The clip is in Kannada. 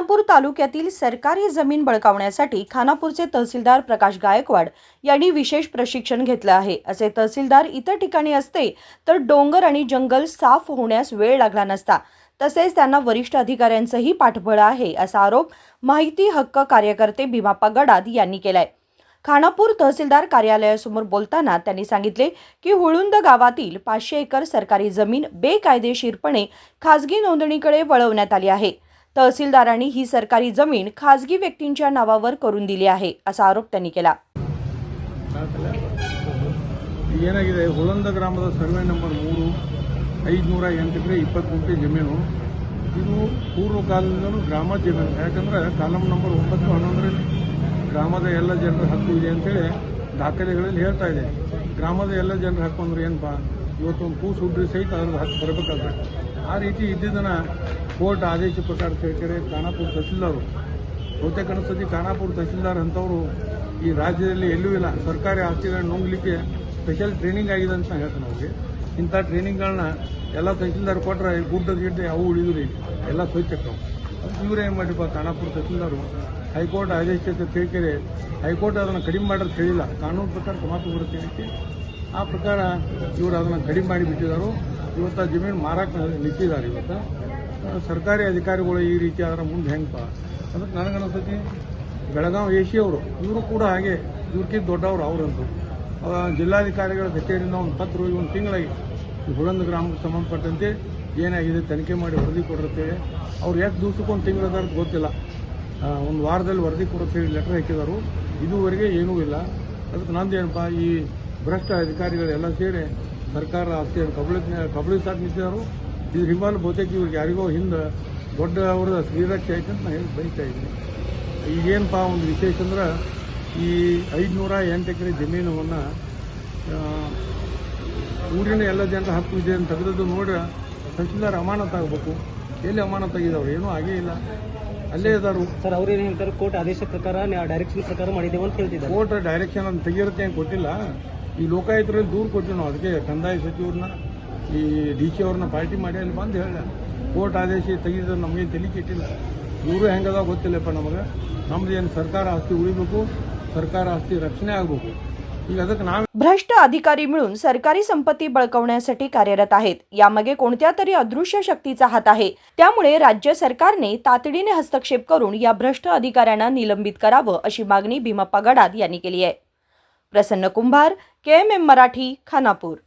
खानापूर तालुक्यातील सरकारी जमीन बळकावण्यासाठी खानापूरचे तहसीलदार प्रकाश गायकवाड यांनी विशेष प्रशिक्षण घेतले आहे। असे तहसीलदार इतर ठिकाणी असते तर डोंगर आणि जंगल साफ होण्यास वेळ लागला नसता। तसेच त्यांना वरिष्ठ अधिकाऱ्यांचेही पाठबळ आहे असा आरोप माहिती हक्क कार्यकर्ते भीमाप्पा गडाद यांनी केलाय। खानापूर तहसीलदार कार्यालयासमोर बोलताना त्यांनी सांगितले की हुळुंद गावातील 500 एकर सरकारी जमीन बेकायदेशीरपणे खासगी नोंदणीकडे वळवण्यात आली आहे। तहसीलदारांनी ही सरकारी जमीन खासगी व्यक्तींच्या नावावर करून दिली आहे असा आरोप त्यांनी केला। ಏನಾಗಿದೆ ಹುಳಂದ ಗ್ರಾಮದ ಸರ್ವೆ ನಂಬರ್ 3 508 ಎಕರೆ 20 ಗುಂಟೆ ಜಮೀನು ಇದು ಪೂರ್ವ ಕಾಲದಿಂದಲೂ ಗ್ರಾಮ ಜಮೀನು। ಯಾಕಂದ್ರೆ ಕಾಲಂ ನಂಬರ್ 9 11ರಲ್ಲಿ ಗ್ರಾಮದ ಎಲ್ಲ ಜನರ ಹಕ್ಕು ಇದೆ ಅಂತೇಳಿ ದಾಖಲೆಗಳಲ್ಲಿ ಹೇಳ್ತಾ ಇದೆ। ಗ್ರಾಮದ ಎಲ್ಲ ಜನರ ಹಕ್ಕು ಅಂದ್ರೆ ಏನಪ್ಪ, ಇವತ್ತು ಒಂದು ಕೂಸು ಹುಡ್ರಿ ಸಹಿತ ಅದ್ರ ಹಕ್ಕು ಬರಬೇಕಾದ್ರೆ ಆ ರೀತಿ ಇದ್ದಿದ್ದನ್ನು ಕೋರ್ಟ್ ಆದೇಶ ಪ್ರಕಾರ ತಿಳ್ಕರೆ ಖಾನಾಪುರ ತಹಸೀಲ್ದಾರು ಬಹುತೇಕ ಅನಿಸ್ತದೆ ಖಾನಾಪುರ ತಹಸೀಲ್ದಾರ್ ಅಂತವರು ಈ ರಾಜ್ಯದಲ್ಲಿ ಎಲ್ಲೂ ಇಲ್ಲ। ಸರ್ಕಾರಿ ಆಸ್ತಿಗಳನ್ನ ನುಂಗ್ಲಿಕ್ಕೆ ಸ್ಪೆಷಲ್ ಟ್ರೈನಿಂಗ್ ಆಗಿದೆ ಅಂತ ಹೇಳ್ತಾನೆ ಅವ್ರಿಗೆ। ಇಂಥ ಟ್ರೈನಿಂಗ್ಗಳನ್ನ ಎಲ್ಲ ತಹಸೀಲ್ದಾರ್ ಕೊಟ್ಟರೆ ಗುಡ್ಡ ಗಿಡ್ಡೆ ಅವು ಉಳಿದ್ರಿ ಎಲ್ಲ ಸ್ವಚ್ಛಕ್ಕವು। ಇವ್ರು ಏನು ಮಾಡಿಪ್ಪ, ಖಾನಾಪುರ ತಹಸೀಲ್ದಾರು ಹೈಕೋರ್ಟ್ ಆದೇಶ ತಿಳ್ಕರೆ ಹೈಕೋರ್ಟ್ ಅದನ್ನು ಕಡಿಮೆ ಮಾಡೋದು ಹೇಳಿಲ್ಲ, ಕಾನೂನು ಪ್ರಕಾರ ಮಾತು ಬರುತ್ತೆ ಅದಕ್ಕೆ। ಆ ಪ್ರಕಾರ ಇವರು ಅದನ್ನು ಕಡಿಮೆ ಮಾಡಿಬಿಟ್ಟಿದ್ದಾರೆ। ಇವತ್ತು ಜಮೀನು ಮಾರಕ್ಕೆ ನಿಂತಿದ್ದಾರೆ। ಇವತ್ತು ಸರ್ಕಾರಿ ಅಧಿಕಾರಿಗಳು ಈ ರೀತಿ ಅದರ ಮುಂದೆ ಹೆಂಗಪ್ಪ ಅದಕ್ಕೆ ನನಗನ್ನಿಸ್ತೈತಿ ಬೆಳಗಾವಿ ಎ ಸಿ ಅವರು ಇವರು ಕೂಡ ಹಾಗೆ ಇವ್ರಕ್ಕಿಂತ ದೊಡ್ಡವರು ಅವರಂತೂ ಜಿಲ್ಲಾಧಿಕಾರಿಗಳ ಕಚೇರಿಯಿಂದ ಒಂದು ಪತ್ರ ಹೋಗಿ ಒಂದು ತಿಂಗಳಾಗಿ ಹುಳಂದ ಗ್ರಾಮಕ್ಕೆ ಸಂಬಂಧಪಟ್ಟಂತೆ ಏನಾಗಿದೆ ತನಿಖೆ ಮಾಡಿ ವರದಿ ಕೊಡಿರ್ತೇವೆ। ಅವ್ರು ಎಷ್ಟು ದಿವಸಕ್ಕೊಂದು ತಿಂಗಳದಾರ ಗೊತ್ತಿಲ್ಲ, ಒಂದು ವಾರದಲ್ಲಿ ವರದಿ ಕೊಡುತ್ತೇವೆ ಲೆಟರ್ ಹಾಕಿದರು, ಇದುವರೆಗೆ ಏನೂ ಇಲ್ಲ। ಅದಕ್ಕೆ ನಂದೇನಪ್ಪ, ಈ ಭ್ರಷ್ಟ ಅಧಿಕಾರಿಗಳೆಲ್ಲ ಸೇರಿ ಸರ್ಕಾರ ಆಸ್ತಿಯನ್ನು ಕಬಳಿಸಾಕ್ ನಿಂತಿದ್ದಾರೆ। ಇದು ಹಿಂಬಾಲು ಬಹುತೇಕ ಇವ್ರಿಗೆ ಯಾರಿಗೋ ಹಿಂದೆ ದೊಡ್ಡ ಅವರ ಶ್ರೀರಕ್ಷೆ ಆಯ್ತು ಅಂತ ನಾನು ಹೇಳಿ ಬಯಸ್ತಾ ಇದ್ದೀನಿ। ಈಗೇನಪ್ಪ ಒಂದು ವಿಶೇಷ ಅಂದ್ರೆ ಈ 508 ಎಕರೆ ಜಮೀನನ್ನು ಊರಿನ ಎಲ್ಲ ಜನರ ಹಕ್ಕು ಇದೆ ಅಂತ ತೆಗೆದದ್ದು ನೋಡಿ ತಹಸೀಲ್ದಾರ್ ಅಮಾನತಾಗಬೇಕು। ಎಲ್ಲಿ ಅಮಾನತಾಗಿದ್ದವ್ರು ಏನೂ ಆಗೇ ಇಲ್ಲ, ಅಲ್ಲೇ ಇದ್ದಾರು ಸರ್। ಅವ್ರೇನು ಹೇಳ್ತಾರೆ, ಕೋರ್ಟ್ ಆದೇಶ ಪ್ರಕಾರ ಡೈರೆಕ್ಷನ್ ಪ್ರಕಾರ ಮಾಡಿದ್ದೇವೆ ಅಂತ ಹೇಳ್ತಿದ್ದಾರೆ। ಕೋರ್ಟ್ ಡೈರೆಕ್ಷನ್ ಅಂತ ತೆಗಿರುತ್ತೆ ಏನು ಕೊಟ್ಟಿಲ್ಲ, ಈ ಲೋಕಾಯುಕ್ತರಲ್ಲಿ ದೂರು ಕೊಟ್ಟಿವಿ ನಾವು। ಅದಕ್ಕೆ ಕಂದಾಯ ಸಚಿವರನ್ನ ಈ ಡಿ ಸಿ ಅವ್ರನ್ನ ಪಾರ್ಟಿ ಮಾಡಿ ಅಲ್ಲಿ ಬಂದು ಹೇಳ ಕೋರ್ಟ್ ಆದೇಶ ತೆಗೆದ್ರೆ ನಮಗೇನು ತಲೆ ಕೆಟ್ಟಿಲ್ಲ, ಇವರು ಹೆಂಗದ ಗೊತ್ತಿಲ್ಲಪ್ಪ ನಮಗೆ। ನಮ್ದು ಏನು ಸರ್ಕಾರ ಆಸ್ತಿ ಉಳಿಬೇಕು, ಸರ್ಕಾರ ಆಸ್ತಿ रक्षणे ಆಗಬೇಕು। ಈಗ ಅದಕ್ಕೆ ನಾವು भ्रष्ट अधिकारी मिळून सरकारी संपत्ती बळकावण्यासाठी कार्यरत आहेत। यामागे कोणत्या तरी अदृश्य शक्तीचा हात आहे। त्यामुळे राज्य सरकारने तातडीने हस्तक्षेप करून या भ्रष्ट अधिकाऱ्यांना निलंबित करावं अशी मागणी भीमाप्पा गडाद यांनी केली आहे। प्रसन्न कुंभार, KMM मराठी, खानापूर।